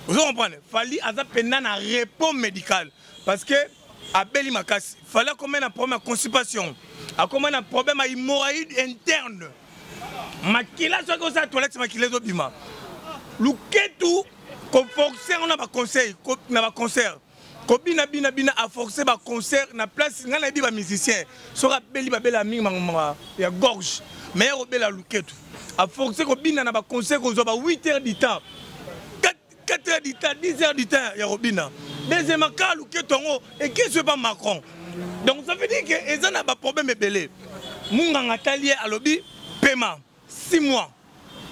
Vous comprenez? Fali a pendant un repos médical. Parce que, à Beli Makas, il fallait qu'on ait un problème de constipation. Qu'on ait un problème d'hémorroïde interne. Makila, soit que ça, toilette, c'est makila d'obima. Le tout, qu'on force, on a un conseil, on a un concert. Kobina bina bina a forcé ba concert na place ngana bi ba musicien sora beli ba bela mingi mangoma ya gorge mais obela luketu a forcé kobina na ba concert ko zo ba 8 heures du temps 4 heures du temps 10 heures du temps ya robina deuxième cas luketu ngo et qui c'est pas Macron donc ça veut dire que ezana na ba problème ebele munga ngatalie alobi paiement 6 mois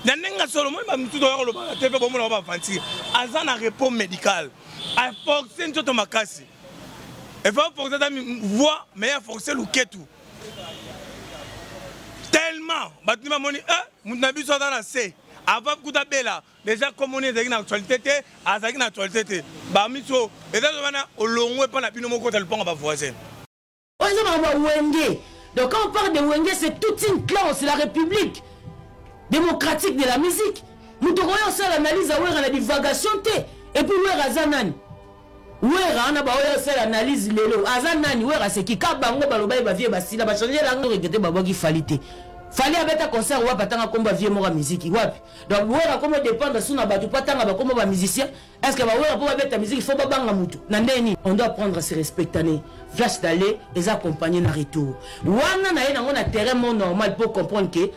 nanenga solo moi ba mutu do yo lo ba tepe bo mona ba fanti azana repos médical a forcé une chose ma casse. Il faut forcer ta voix, mais il faut forcer le ketu. Tellement, bâtiment moni, mon ami soit dans la C. Avant que tu aies là, déjà comme on est dans l'actualité, à ça qui est l'actualité. Bah miso, et là on a au long pas la pino mon côté le pont va voisin. On est Wenge. Donc quand on parle de Wenge, c'est toute une classe, c'est la République démocratique de la musique. Nous devons faire l'analyse à la divagation et puis où est Azanani. Wera ana ba oyo sala analyse lelo azanani wera c'est qui kabango baloba ba vie basila ba changer la regretter ba boki falite fali abeta concert wa patanga komba vie mora musique wapi donc wera comment dépendre sous na batu patanga ba komba ba musicien est-ce que ba wera pour beta musique il faut ba banga mutu na ndeni on doit prendre à se respecter flash d'aller les accompagner na retour wana na yena ngona terrain normal pour comprendre que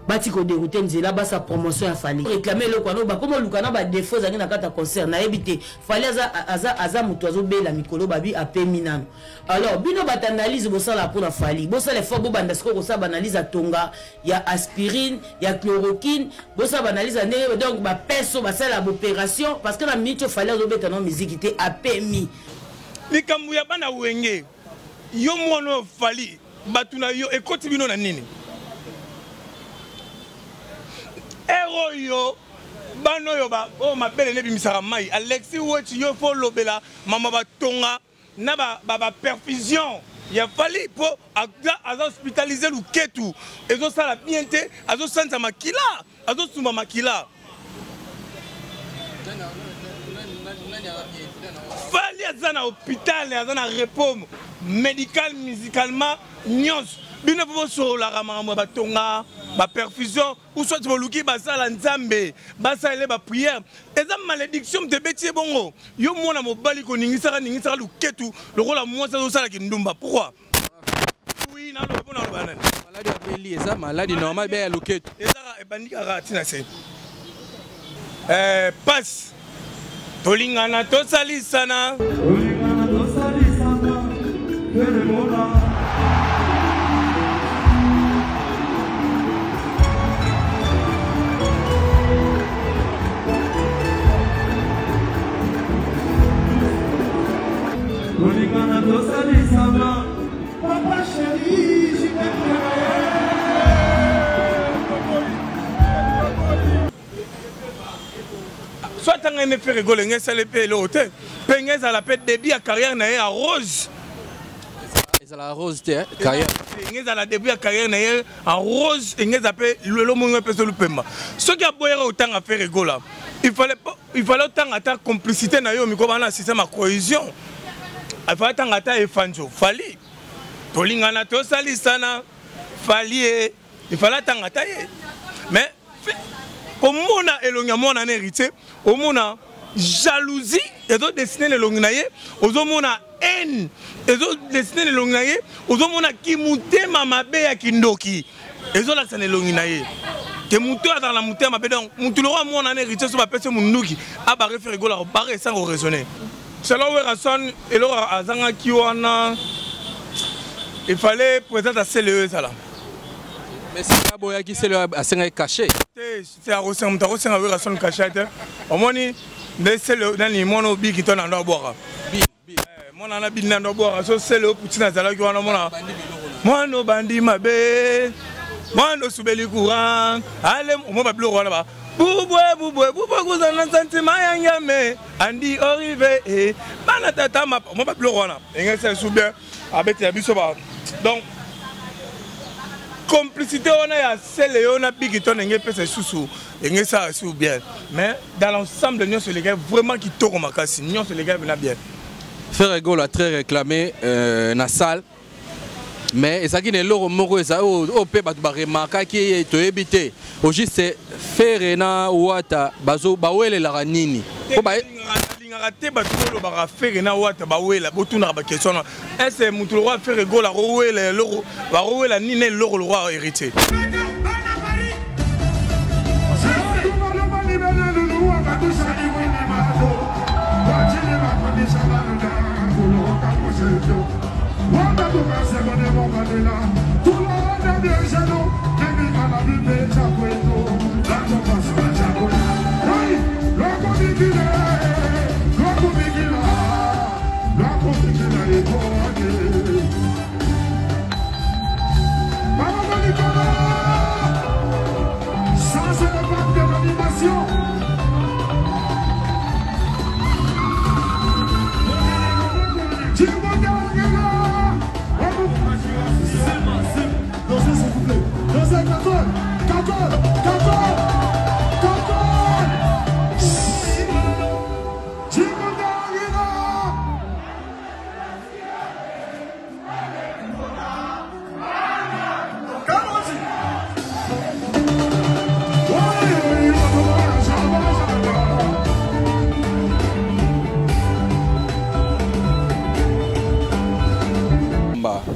batiko dérouter nzela ba sa promotion ya fali réclamer le quoi no ba comme lukana ba défaut zaki na kata concert na ebité fali aza mutu azo bela mikolo babi apé minano alors bino bat analyse bo sala pour la fali bo sala fort bo banda ko sa analyse a tonga ya aspirine ya chloroquine bo sa analyse ndenge donc ba peso ba sala opération parce que la minute fali azo beta non musique était apé mi likambu ya bana wenge yo mono fali batuna yo ekoti bino na nini Ero yo bano yo ba o mabele ne bimisaka mai Alexis Woti yo fo lobela mama ba tonga na ba perfusion ya fali po aza hospitaliser lu ketu ezo sala biente azo santa makila azo suma makila fali aza na hôpital aza na repos médical musicalement nyos bino po so la ramama ba tonga ba perfusion ou soit boluki basala nzambe basala ba prière eza malédiction de betier bongo yo mona mobali ko ningisaka luketu lokola mwasa zo sala kindumba pourquoi oui na lo pona banane maladie appelée eza maladie normale be ya luketu eza ebandika ratina se passe tolingana tosalisana Papa chéri, je soit un effet rigolo, un seul épée l'autre. Penez à la paix début à carrière à rose. C'est la rose carrière. Penez à la début à carrière à rose et nous appelle le monde peut se le paiement. Ce qui a beau autant à faire rigolo, il fallait autant à ta complicité na yo miko bana système à cohésion. Il fallait autant à ta efanjo. Fali. Tolingana to salisana. Fali. Il fallait autant à ta. Mais au monde elonga mona na hérité, au monde jalousie et d'autres destinés les longnaye, aux hommes haine et d'autres destinés les longnaye, aux hommes qui montent mama beya kindoki, et autres là c'est les longnaye. Que monter dans la montée ma bédon, monter le roi mon en hérité sur ma personne mon nouki, à barrer faire rigoler, barrer sans raisonner. C'est là où raison et là à zanga qui wana, il fallait présenter à CLE ça là. Mais c'est pas boya qui c'est le à caché. C'est à Rosen, tu as Rosen avec la sonne cachette. Au moins, c'est le dernier mono bi qui tourne en boire. Mon en a bin en boire, c'est le petit nazala qui en a. Moi, no bandi ma bé. Moi, no soubeli courant. Allez, on va pleurer là-bas. Bouboué, vous en avez sentiment yangame. Andi arrivé. Banatata, on va pleurer là. Et c'est soubé. Avec les bisous. Donc, complicité on a celle on a big ton ngé pèse sous ngé ça sous bien mais dans l'ensemble nous c'est les gars vraiment qui tournent makasi nous c'est les gars bien Ferrego l'a très réclamé na salle mais ça qui n'est l'euro moko ça au pe ba remarquer qui to éviter au juste c'est Ferena Wata bazo bawele la nini ko ba raté batolo ba Ferena Wata bawela botuna ba question est mutu le roi Ferrego la rowele l'euro ba rowela nini l'euro le roi héritier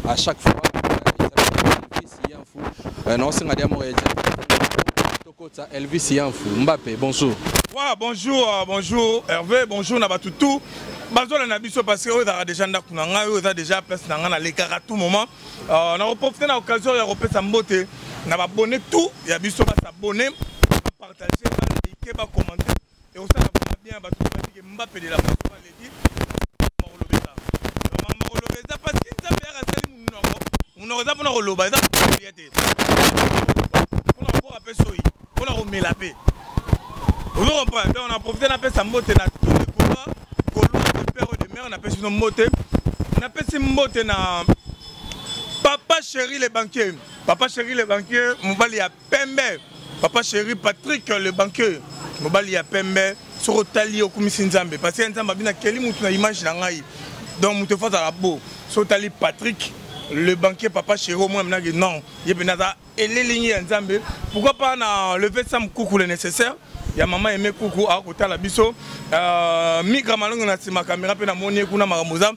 à chaque fois non c'est Elvis Yanfou Mbappé bonjour. Ouais, bonjour Hervé, bonjour Nabatoutou. Bazola Nabiso parce que on a déjà déjà place dans les à tout moment. On a profité de l'occasion de repérer sa beauté. On a abonné tout, il y a biso s'abonner, partager, liker, commenter et aussi on a bien Mbappé de la parce qu'il s'est fait arrêter on aurait pour le loba, on a remis la paix. On a profité de la paix, ça motte dans tous les combats, de père et de mère, on a fait une motte. On a fait une motte dans Papa Chéri les banquiers. Papa Chéri les banquiers, Moubali a Pembe. Papa Chéri Patrick le banquier. Moubali a Pembe. Sur Otali au Commission Nzambe. Parce que Nzambe a bien quelle image dans l'image. Donc, nous te faisons la beau. Sur Otali Patrick. Le banquier Papa Chéro, moi, non, il y a les lignes en Zambie. Pourquoi pas lever ça coucou le nécessaire? Il y a maman aimé coucou à côté la biso. Migra malongo na ma caméra pe na moni kuna maramuza.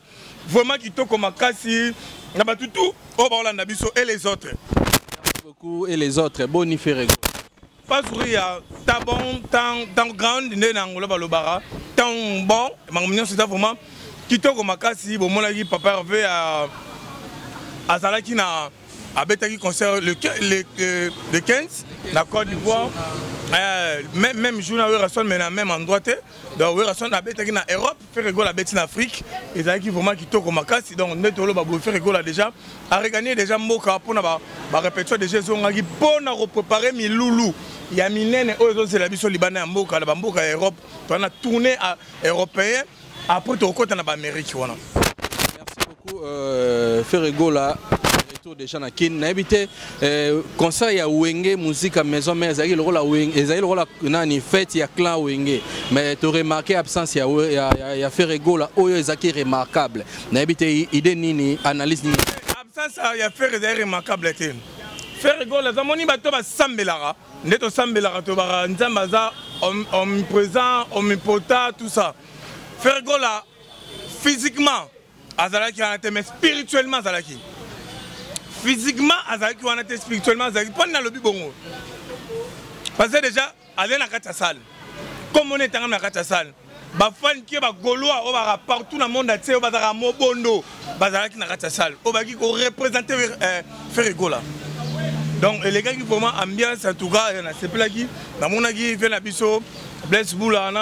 Vraiment qui toko makasi na batutu au ba na biso et les autres. Merci beaucoup et les autres boni Ferrego. Pas sourire ta bon tant grande né na ngolo ba lobara. Tant bon, mamunyo c'est vraiment qui toko makasi bon mona ki Papa Hervé à Zalaki na abetaki concert le 15 la Côte d'Ivoire même jour na Werason mais na même endroit donc Werason abetaki na Europe Ferrego la beti en Afrique et Zalaki vraiment kitoko makasi donc netolo ba Ferrego là déjà a regagné déjà mboka pour na ba répétition de Jésus ngaki pour na préparer mi loulou il y a minene ozo c'est la biso libanais mboka la mboka Europe on a tourné à européen après to côté na ba Amérique wana. Ferrego là retour déjà na kin na habité concert ya Wenge musique à maison mais ezali le rôle Wenge ezali le rôle nani fête ya clan Wenge mais tu remarqué absence ya Ferrego là oyo ezaki remarquable na habité idée nini analyse nini absence ya Ferrego remarquable té Ferrego là zamoni bato ba sambelara neto sambelara to ba nzambaza omniprésent omnipotent tout ça Ferrego là physiquement Azalaki en été mais spirituellement Azalaki. Physiquement Azalaki en été spirituellement Azalaki. Pas dans le bibongo. Parce que déjà aller dans la salle. Comme on est dans la salle. Ba fan qui ba goloa o ba partout dans le monde entier o ba za mobondo. Bazalaki dans la salle. O ba qui représenter Ferrego là. Donc les gars qui vraiment ambiance en tout cas c'est plus là qui dans mon qui fait la biso Blaise Boula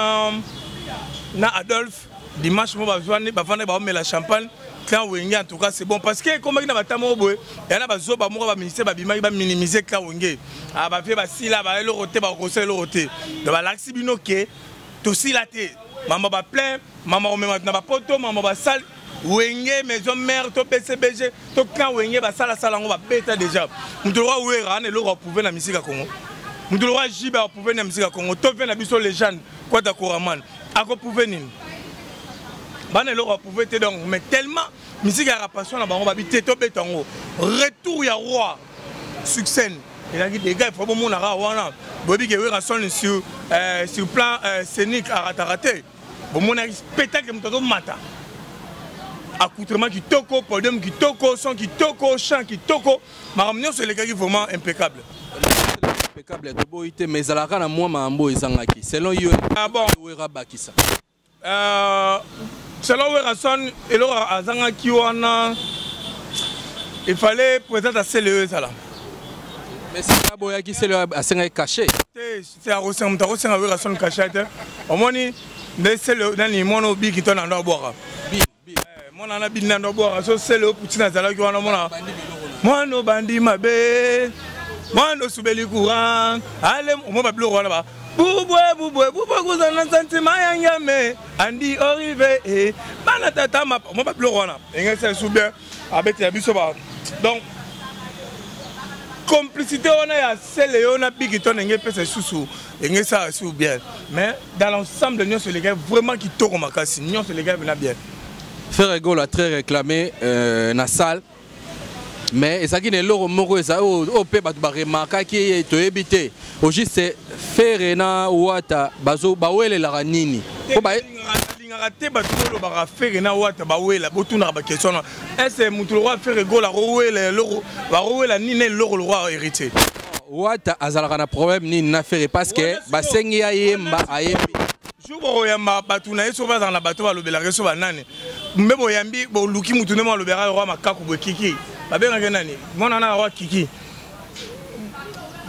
na Adolphe dimanche moi bavane ba la champagne quand Wenge en tout cas c'est bon parce que comme il na batamo boy et na bazo ba moko ba ministère ba bima ba minimiser quand Wenge ah ba fait ba sila ba le roté ba conseil le roté de ba laxi bino ke to silaté maman ba plein maman o même na ba poto maman ba sal Wenge maison mère to PCBG to clan Wenge ba sala sala ngo ba beta déjà mutolwa wera ne lo prouver na musique Congo mutolwa jiba prouver na musique Congo to fait na biso légende quoi d'accord man ako prouver nini bana lo prouver te donc mais tellement musique ya passion na bango ba bité to betango retour ya roi succès et là des gars il faut mon ara wana bobi ke wera son sur plan scénique à raté bon mon spectacle mutoto mata accoutrement qui toko, podium qui toko, son qui toko, chant qui toko. Ma ramener sur les gars qui vraiment impeccable. Impeccable de boité mais à la rana moi mambo izangaki. Selon you ah bon wera bakisa. Selon wera son et là azangaki wana il fallait présenter à CLE ça là. Mais c'est pas boya qui CLE a senga caché. C'est à Rosen mutaro senga wera son caché. Au moins ni CLE dans les mono bi qui tourne en boire. Mon ana binna ndo boire so sele putina zala ki wana mona mwana bandi mabe mwana subeli courant ale mo ba blo wana ba bubwe kuzana sentiment yangame andi orive bana tata ma mo ba blo wana engese subia abeti abiso ba donc complicité wana ya sele yona big ton ngé pese susu engesa sou bien mais dans l'ensemble nous sur les gars vraiment qui toko makasi nous sur les gars bien bien. Frère Ego l'a très réclamé dans la salle. Mais ça qui est l'euro moro ça au pe batu ba remarquer qui to éviter. Au juste c'est faire na wata bazo bawele la ranini. Ko ba raté batu lo ba faire na wata bawela botuna ba question. Est-ce mutu roi Frère Ego la rowele l'euro ba rowela nini l'euro le roi hérité. Wata azalaka na problème ni na faire parce que ba sengi ya yemba ayembi. Jour yamba batuna yeso ba dans la bateau ba lobela reso ba nani. Mbebo yambi bo luki mutune mo lobera roi makaku bo kiki. Ba benga nani. Mona na roi kiki.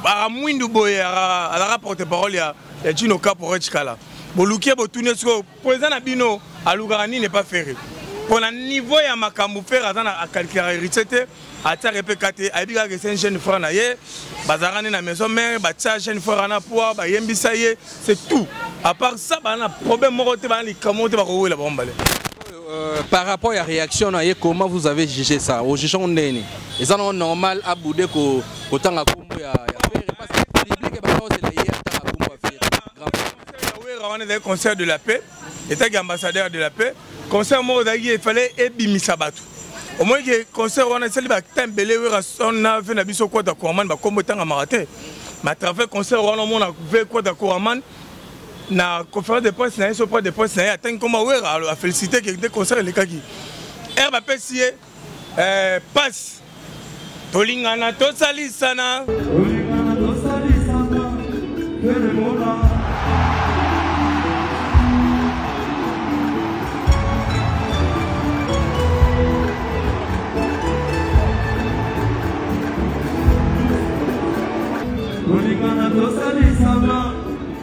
Ba mwindu boye ala rapporte parole ya Gino Capo Chikala. Bo luki bo tune so président na bino alugarani n'est pas ferré. Pour le niveau ya makambu faire azana a calculer recette ata repekate abiga que c'est un jeune frère na ye bazarane na maison mère ba tia jeune frère na poa ba yembisa ye c'est tout. À part ça ba na problème moko te ba ni kamote ba ko la bombale. Par rapport à la réaction, comment vous avez jugé ça? Au juge on est et ça non normal à bouder qu'au temps à combo ya parce que le public est pas c'est la hier à combo à faire. On est des concerts de la paix, était ambassadeur de la paix. Concert moi il fallait ebimisa batu. Au moins que concert on a celle ba tembele on a fait na biso quoi d'accord man ba combo temps à marathon. Mais à travers concert on a fait quoi d'accord man. Na conférence de presse na so pas de presse na attend comment wera a féliciter que des concerts les kaki herba pesier passe tolingana to salisana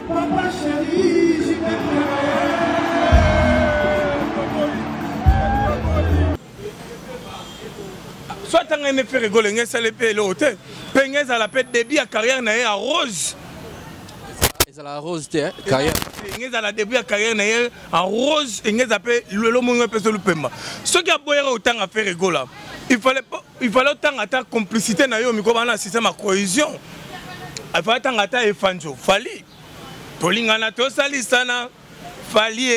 Papa chéri, j'y vais soit tant que fait rigoler ngé ça le paye l'autre pengez à la paix début à carrière na à rose et ça la rose carrière ngé à la début à carrière na en rose ngé ça paye le monde peut se le paiement ce qui a boire autant à faire rigoler il fallait autant à ta complicité na yo miko bana système à cohésion il fallait autant à ta efanjo fali tolingana to salisana fali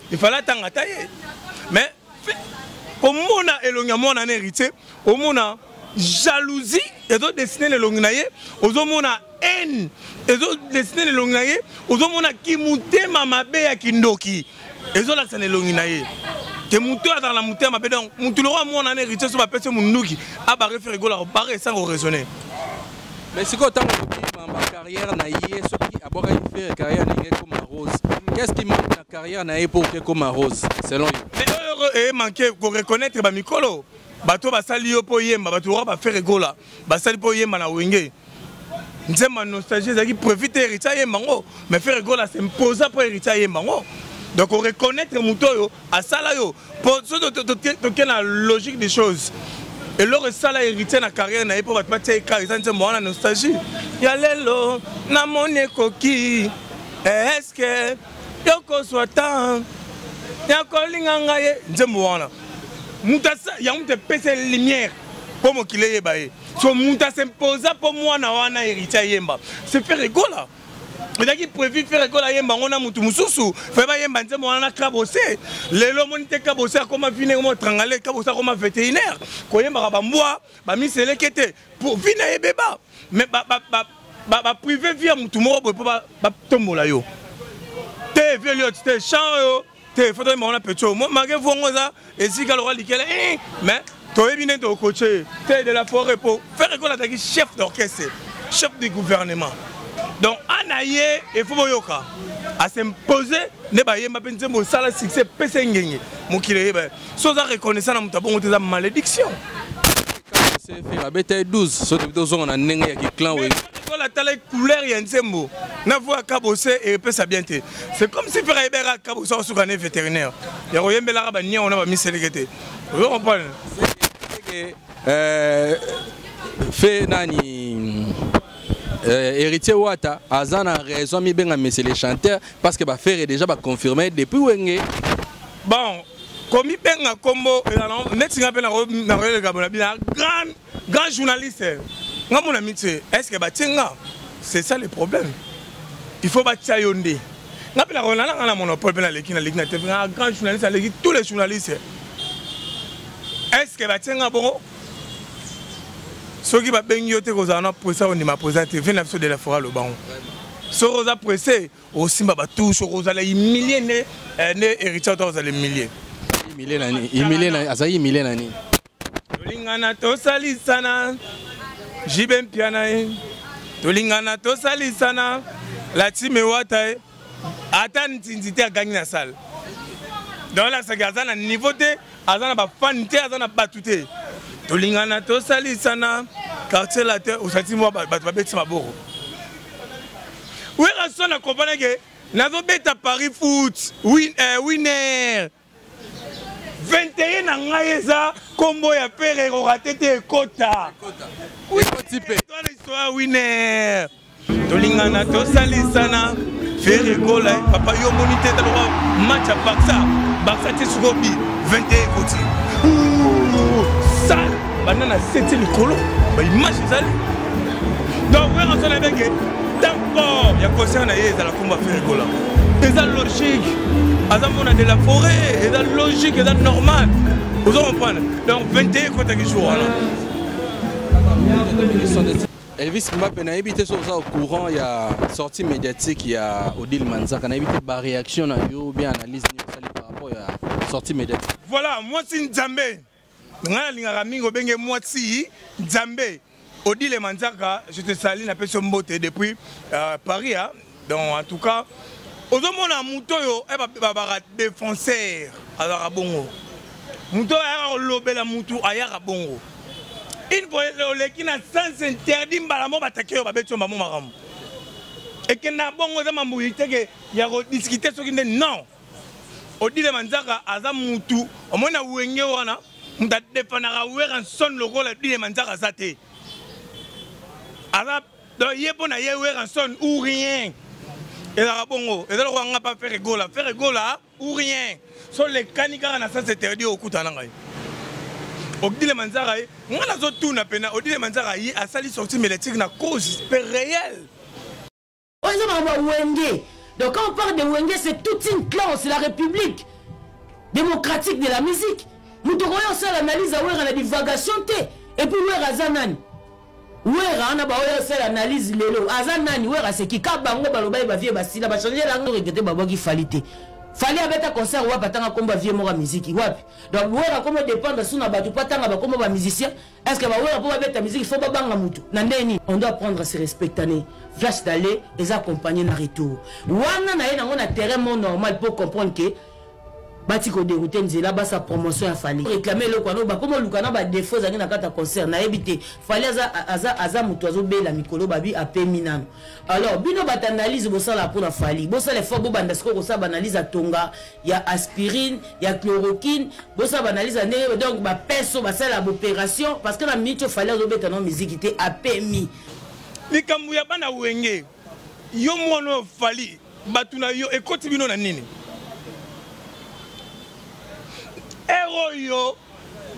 il fallait autant à ta mais au monde elonga mona na hérité au monde jalousie et autres destiné le longnaye aux mona haine et autres destiné le longnaye aux mona qui monte mama be ya kindoki et autres là c'est le longnaye que monte dans la monte mama be donc monte le roi mona na hérité so ba pese munduki a ba refaire gola ba sans raisonner mais c'est quoi tant ma carrière na yé ce qui a boire faire carrière comme Rose qu'est-ce qui manque la carrière na yé pour que comme Rose selon vous et manquer pour reconnaître ba mikolo bato basali yo po yemba bato ba faire gola basali po yemba na wenge nzema nostalgie zaki profiter héritier yemba ngo mais faire gola c'est imposer pour héritier yemba ngo donc on reconnaître mutoyo a sala yo pour to la logique des choses et leur sala héritier na carrière na pour bato batia carrière nzema na nostalgie ya lelo na moneko ki est-ce que yoko soit temps ya kolinga ngaye nzembo wana Moutassa, il y a une PC lumière pour moi qu'il est baillé. So Mouta s'imposa pour moi na wana héritier yemba. C'est faire rigolo. Mais qui prévu faire rigolo yemba on a mutu mususu. Fait ba yemba nzemo wana kabosé. Lelo monite kabosé comme vine comme trangalé kabosé comme vétérinaire. Ko yemba ba mboa ba misele kete pour vine yebeba. Mais ba privé via mutu moko pour ba tombola yo. Te vieux liot te champ yo. Te faut on a petit moi magé vongoza et si galora likele mais toi bien de coacher de la forêt pour faire école attaquer chef d'orchestre chef du gouvernement donc anaye il faut boyoka à s'imposer ne ba yemba penze mo sala succès pese ngenge mokile ba so za reconnaissant na muta bongo teza malédiction c'est fait la bête 12 so de zo na nenge ya ki clan we la telle couleur ya nzembo na voix kabosé et peut ça bien te c'est comme si faire ibera kabosé au soukané vétérinaire ya royembela ba nia on a ba miselekete vous comprenez fait nani héritier Wata azana raison mi benga mais c'est les chanteurs parce que ba faire déjà ba confirmer depuis wenge bon comme benga combo next nga pena na le gabona bien grand journaliste nga mon ami est-ce que ba tinga c'est ça le problème il faut ba tayonde nga pena rona na monopole pena lekina lekina te grand journaliste avec tous les journalistes. Est-ce que va tenir bon? Ceux qui va bien yoter aux années pour ça on y m'a posé venir sur de la forêt le banc. Sur aux appréciés aussi ma tout sur aux allées milliers né héritiers aux allées milliers. Milliers azaï milliers nani. Tolingana to salisana jibem piana tolingana to salisana la team Wata atan tinzité a gagné la salle. Dans la sagazana niveau de azana ba fan te azana batute tolingana to salisana quartier la terre au senti moi ba beti maboro oui raison na comprendre que nazo beta Paris foot winner 21 na ngaeza combo ya pere raté te kota oui type toi l'histoire winner tolingana to salisana faire gola papa yo monité dans match à Barça te sugobi 21 côté sale banana 7 le colo ba image ça donc ouais on s'en avec d'accord il y a concert na yé la combat faire gola c'est logique azamona de la forêt c'est logique c'est normal vous comprenez donc 21 côté qui joue là Elvis Mbappé n'a évité ça au courant, il y a sortie médiatique, il y a Odile Manzaka, n'a évité par réaction ou bien analyse par rapport à la sortie médiatique. Voilà, moi c'est Nzambé. Moi c'est Nzambé. Odile Manzaka, je te salue, n'a pas son beauté depuis Paris. Donc en tout cas, aux hommes on a Moutoyo, et défenseur à la Rabongo. Moutoyo a lobé la Moutou à Yarabongo. Une fois qui n'a sens interdit balamo attaquer au beto maman maram et que na bongo za mambuite que ya discuter ce qui non Odile Manzaka aza mutu o mona wenge wana muta defana wera son logo la Odile Manzaka zate aza do yebo na ye wera son ou rien et la bongo et là on va pas faire gola ou rien sur les canicars na sens interdit au kutana ngai Odile Manzaka on a zo tout na pena Odile Manzaka yi a sali sortie médiatique na cause réelle. Donc quand on parle de Wenge, c'est toute une classe, c'est la République démocratique de la musique. Nous devons faire l'analyse à la divagation et puis Azanani. On a fait l'analyse lelo Azanani c'est qui kabango baloba ba vie basila ba changer la regretter babaki falité. Fallait avec un concert ou pas tant comme vieux mora musique wapi. Donc wera comme dépendre sous na batu pas tant ba comme ba musicien. Est-ce que ba wera pour mettre ta musique il faut pas banga mutu. Nandeni on doit prendre à se respecter. Flash d'aller et accompagner na retour. Wana na yena on a terrain normal pour comprendre que batiko dérouter nzela ba sa promotion a fallu. Réclamer le kwano ba comme lukana ba défaut zaki na kata concert na ebité. Fallait aza mutu azobe la mikolo babi a peminano. Alors bino bat analyse bo sala pour la fali. Bo sala fort bo bandasko ko sa analyse a tonga, il y a aspirine, il y a chloroquine, bo sa analyse donc ba peso ba sala opération parce que la minute fallait azobe tanon musique était a permis. Likambu ya bana wenge yo mwono fali batuna yo ekoti bino na nini ero yo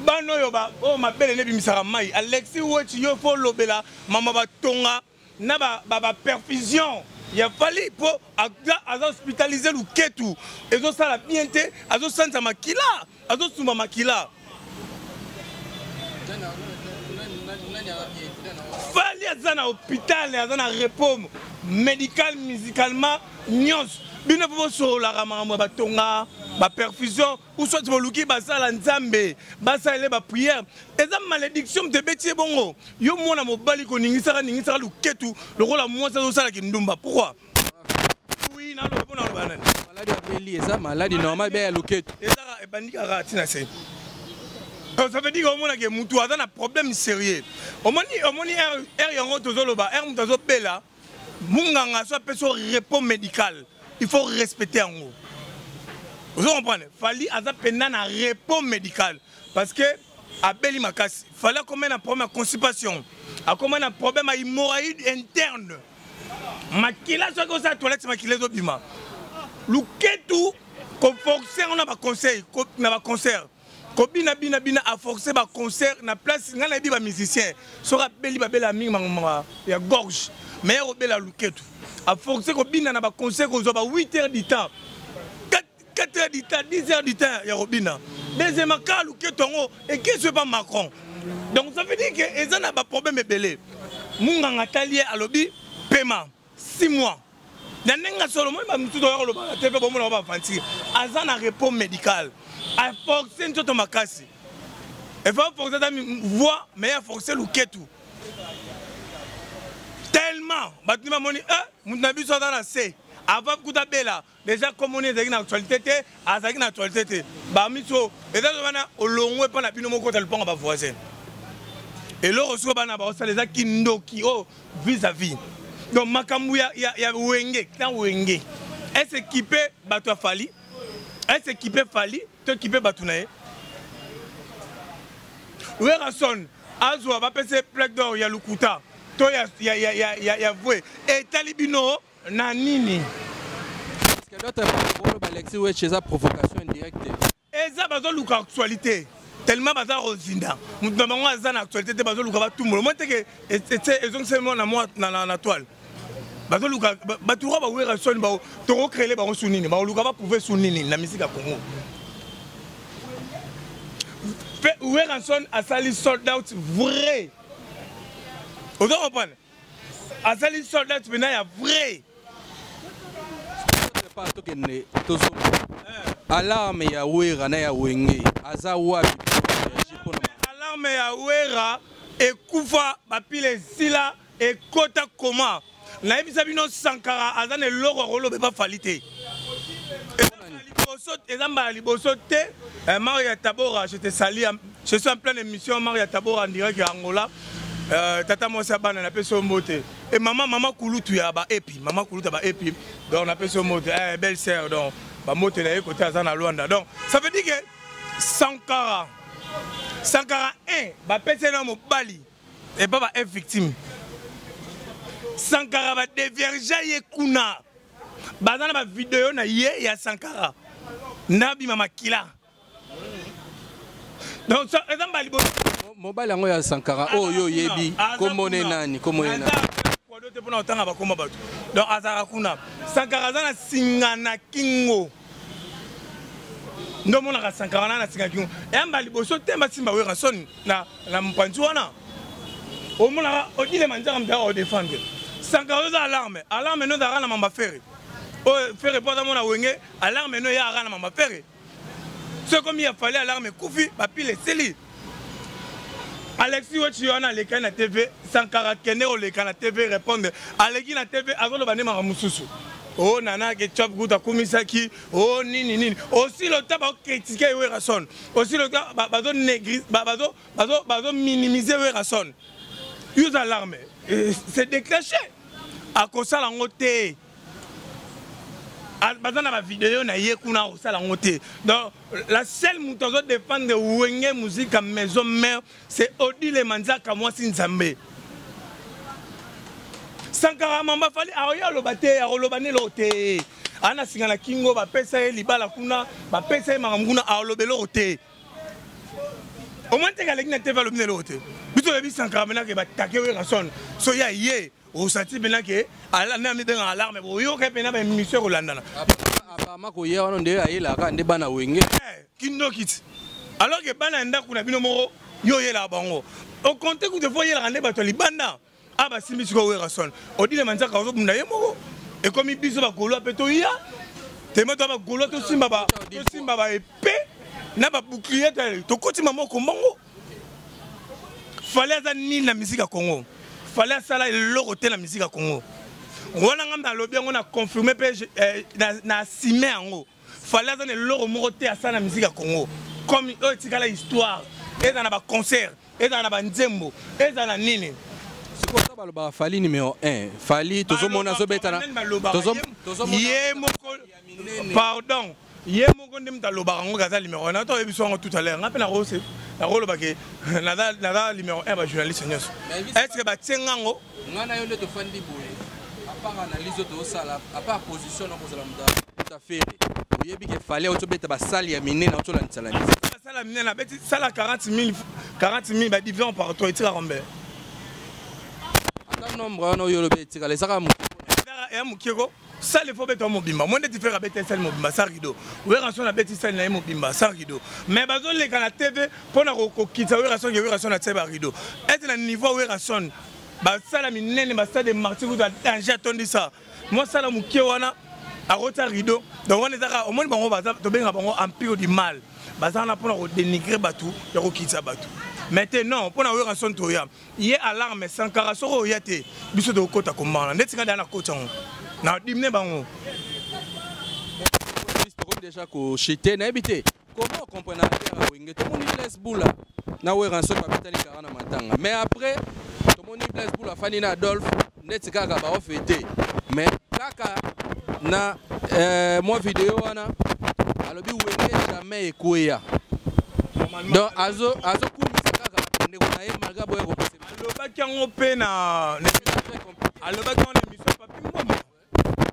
bano yo ba o mabele ne bimisaka mai Alexis Wetch yo fo lobela mama batonga na ba perfusion ya fali po aza hospitaliser luketu ezo sala bien te azo sanza makila azo suma makila fali aza na hôpital aza na repos médical musicalement nyos bino po solaka makambo batonga ba perfusion ou soit boluki basala nzambe basala ba prière eza malédiction de beti bongo yo mona mobali ko ningisaka luketu lokola mwasa zo sala kindumba pourquoi oui na lo bona banane maladie abeli eza maladie normal be ya luketu eza ebandika ratina se ça veut dire que mutu aza na problème sérieux omoni er yango tozoloba er mutu azobela munganga so peso repos médical il faut respecter en haut. Vous comprenez? Fali aza pena na repos médical parce que abeli makasi fallait comme un problème de constipation, a comme un problème d'hémorroïde interne. Makila so ko sa toilette makila zo bima. Luketu ko forcer on a ba conseil, ko na ba concert. Ko bina a forcer ba concert na place ngana bi ba musicien. So rabeli ba bela mingi mangoma ya gorge. Mais obela luketu. A forcer ko bina na ba concert ko zo ba 8 heures du temps. 4 heures du temps, 10 heures du temps, il y a Robina. Deuxième cas, et qui n'est pas Macron. Donc ça veut dire que ils ont un problème belé. Munganga talié à lobby, paiement, 6 mois. Il y a un Solomon, il y a un repos médical. Il faut forcer une chose de makasi. Il faut forcer une voix, mais il faut forcer le ketu. Tellement, Batima Moni, Mounabi soit dans la C. Avant que bela déjà comme on est dans l'actualité à dans l'actualité ba miso et dans au long pas na bino moko tel pont ba voisin et le reçoit bana ba ça les akindo qui oh vis-à-vis donc makambu ya wenge tant wenge est équipé bato fali est équipé fali to équipé batunae Werason azwa ba pese plaque d'or ya lukuta to ya voué et talibino na nini parce que d'autres pour Alexis Wetch c'est provocation indirecte et ça bazo luka actualité tellement baza rozinda mutu bango aza na actualité te bazo luka ba tout le monde que c'est ils ont seulement na moi na toile bazo luka batura ba Werason ba to créer ba sunini ba luka ba prouver sunini na musique ya Congo Werason a sali sold out vrai vous comprenez a sali sold out maintenant ya vrai alarme ya wera na ya wenge aza wapi alarme ya wera ekufa bapile sila ekota koma na yebisa bino Sankara aza ne loko rolobe ba falite ezamba liboso te Maria Tabora je te salue je suis en pleine émission Maria Tabora en direct à Angola tata Mosa bana na peso mbote et maman kulutu ya ba epi maman kulutu ba epi donc on appelle ce mot belle sœur donc ba mote na côté azana Luanda donc ça veut dire que Sankara 1 ba pese na mobali et pas ba victime Sankara ba déverger ye kuna bazana ba vidéo na ye ya Sankara nabi mama kila donc ça ezamba libo mobile yango ya Sankara oyo yebi komone nani donc azara kuna Sankara za na singana kingo ndo mona ka Sankara na singana kingo yamba liboso temba simba Werason na mpanzi wana o mona o dile manzaka mta o défendre Sankara za alarme no dara na mamba fere o fere porta mona wenge alarme no ya ara na mamba fere c'est comme il a fallu alarme koufi papi les seli Alexis Wetch yana leka na TV Sankara kene o leka na TV répondre aleki na TV azolo banema mususu oh nana ke chop guta kumisaki oh nini aussi le temps ba critiquer Werason aussi le temps bazo négri bazo minimiser Werason use alarme c'est déclenché à cause la ngote bazana ba vidéo na yekuna o sala ngote donc la seule mutozo défendre de wenge musique à maison mère c'est Odile Manzaka moi Nzambe Sankara mamba fali aoya lobate ya lobane lote ana singana kingo ba pesa libala kuna ba pesa makamuna a lobelo lote au moins tu as la TV le l'autre biso le bisankara maintenant que ba taquer we rason so ya yé au senti maintenant que ala na mi dans alarme bo yo ke pena ba mission rolandana apparemment ko yé on de ayela ka nde bana wenge kindo kit alors que bana nda kuna bino moko yo yela bango au compte que de fois yela rande bato libanda aba simbi siko we rason o dit le manzaka zo muna ye moko et comme biso ba kolo apeto ya te moto ba kolo to simba ba épée na ba bouclier to koti mama ko mongo fallait ça ni la musique à Congo fallait ça là le côté la musique à Congo wana ngamba lobi on a confirmé na simé ngo fallait ça le moté à ça la musique à Congo comme tika la histoire et dans ba concert et dans ba nzembo et dans nini siko ba lo fali numéro 1 fali tozo mona zo betana tozo yé moko pardon yé moko ndem ta loba ngo gaza numéro 1 to ebiso ngo tout à l'heure ngapena rose na rolo bake nada numéro 1 ba journaliste nyos est-ce que ba tsenga ngo ngana yo to fandi boye à part analyse to sala à part position na kozala muda tout à fait yebi ke fallait auto beta ba sali ya minene auto la ntsala ni sala minene na beti sala 40 000 ba division par toi etira rombe ata nombre no yo lo beti kala saka mu ya mukiko ça il faut beto mobimba moi ndeti faire beti sel mobimba ça rido we rason na beti sel na mobimba ça rido mais bazo le kana TV pona ko kitsa we rason na tseba rido est na niveau we rason ba sala minene ba stade marti ku danger tondi ça moi sala mukio wana a rota rido donc on est à au moins bango baza to benga bango empire du mal baza na pona ko dénigrer batu ya ko kitsa batu maintenant pona we rason to ya yé alarme sankara soko yate biso to kota komana ndeti nga dana kota on na dimne bango déjà ko chité na habité comment comprendre la wenge tout monde laisse boula na we ranso pa betali karana matanga mais après tout monde laisse boula fani na Adolphe ndeti kaka ba ofete mais kaka na moi vidéo wana alobi wenge jamais ekoya donc azo kumisa kaka ndeko na ye malga boye ko pese alobaki yango pe na alobaki yango na émission papi mboma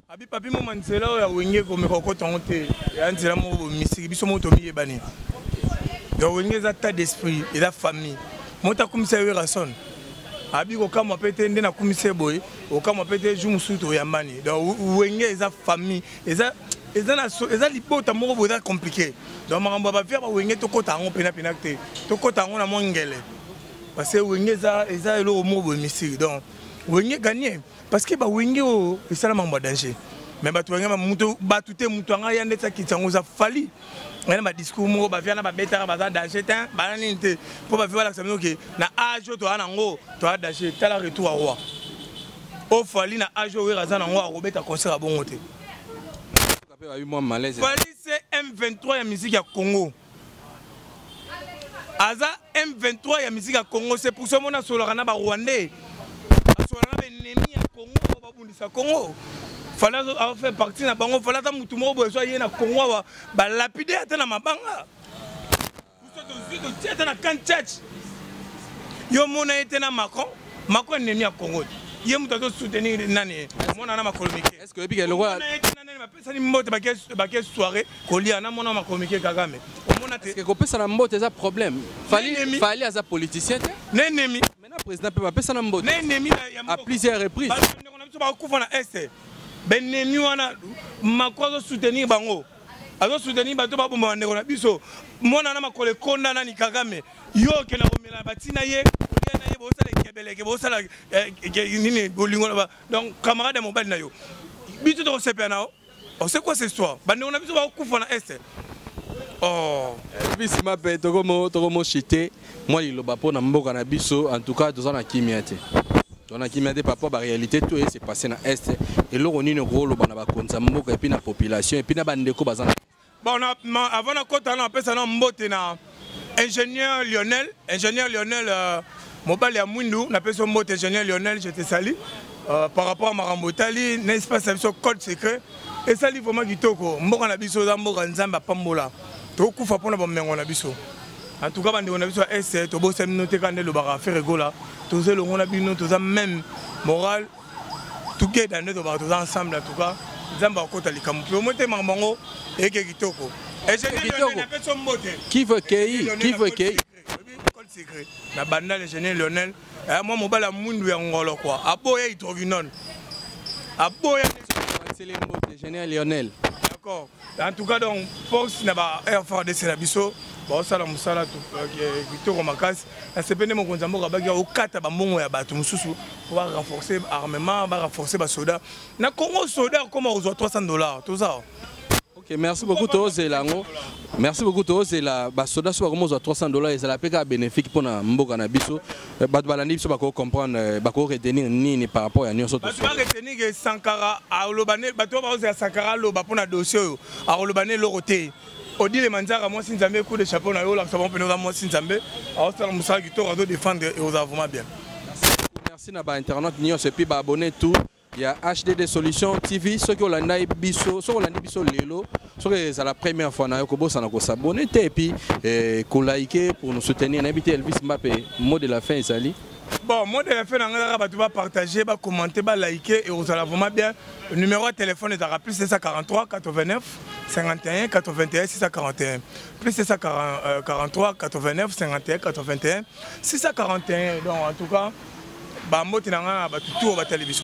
abi papi mboma nzela oyo awenge komeka kotango te ya nzela moko bomisiki biso moko tomiyebani donc wenge eza tas d'esprit eza famille moto akumisa yo rason abi kokamwa pe te nde nakumisa boye okamwa pe te jour mosusu toyambani donc wenge eza famille eza libota moko boye eza compliqué donc makambo ya bavia bawenge tokota yango penapena te tokota yango na mongele parce que wenge eza eloko moko boye misiri donc wenge gagné parce que bawenge oyo esala makambo ya danger mais bato wenge bato te moto anga ya ndeti akiti yango eza fali ngana badiscours moko bavia na babetaka baza danger te bana nini te mpo bavia balakisa bino ke na age oyo toza nango toza danger tala retour a roi o fali na age oyo aza nango akobeta concert ya bongo te fali c'est M23 ya musique ya Congo aza M23 ya musique ya Congo c'est pour ça mona solaka na ba Rwandais solaka na ennemi ya Congo babundisa Congo fala a fait partie na bango fala ta mutu moko bozo ye na Congo ba lapider ata na mabanga tout ça to na kan church yo mona ete na Macron ennemi ya Congo ye mutu to soutenir nani mona na makolomike est-ce que epi le roi pesani mbote bake soirée kolia na mona makomike Kagame omona te est-ce que kopesa na mbote eza problème fali aza politicien te nennemi maintenant président pe bapesa na mbote nennemi à plusieurs reprises ba kufa na este benemi wana Macron zo soutenir bango azo soutenir bato ba bomba ndeko na biso mona na makole konda nani Kagame yo ke na komela batina ye kolia na ye bo sala kebeleke bo sala nini bolingo ba donc camarade mobile na yo biso to sepe na o c'est quoi cette histoire bande on a biso ba kufa na este oh bisi mape to como chité moi il loba po na mboka na biso en tout cas dans na kimiate dans na kimiate papa ba réalité tout c'est passé na est et lo nini ko loba na ba konza mboka et puis na population et puis na bandeko bazana bon avant na kota na pesa na mbote na ingénieur Lionel mobile ya Mwindu na pesa mbote ingénieur Lionel je te salue par rapport à Marambotali n'est-ce pas ça code secret et ça li vraiment kitoko mboka na biso za mboka nzamba pambola to kufa pona ba mengo na biso en tout cas bande on a biso est to bo sem noter quand le bara faire gola to ze longo na bino to za même moral tout que dans nos ba to ensemble en tout cas nzamba ko tali kamu po mote mango et que kitoko et je dis na pesa mbote qui veut secret na banda le général Lionel moi mobala mundu ya ngolo quoi aboya hydroquinone aboya c'est les mots de général Lionel. D'accord. En tout cas donc force na ba air fort de Senabiso ba sala musala to Victor Makasi na sepene mo konzambo ka baki okata ba mbongo ya bato mususu pour renforcer armement ba renforcer ba soldats na Congo soldat comment on reçoit $300 tout ça. Ok, merci beaucoup Tozelango. Merci beaucoup Tozela. Ba soda so comme $300 et ça la peka bénéfique pour na mboka na biso. Ba balandi biso ba ko comprendre ba ko retenir nini par rapport à nyonso to. Ba retenir que Sankara a lobane ba to ba oza Sankara lo ba pona dossier a lobane lo roté. Odi le manzara moi Sinzambe coup de chapeau na yo la savon peno moi Sinzambe. A osala musala ki to razo défendre et aux vraiment bien. Merci na ba internaute nyonso et puis ba abonner tout. Il y a HDD Solutions TV, ceux qui ont l'année biso, ceux qui ont l'année biso lelo, ceux qui c'est la première fois na yokobo ça na ko s'abonner et puis ko liker pour nous soutenir. N'habitez Elvis Mbappé, mot de la fin Isali. Bon, mot de la fin tu vas partager, va commenter, va liker et vous allez vraiment bien. Le numéro de téléphone est à plus 643 89 51 81 641. Plus 643 89 51 81 641. Donc en tout cas, bah mot tinanga ba tout au télévision.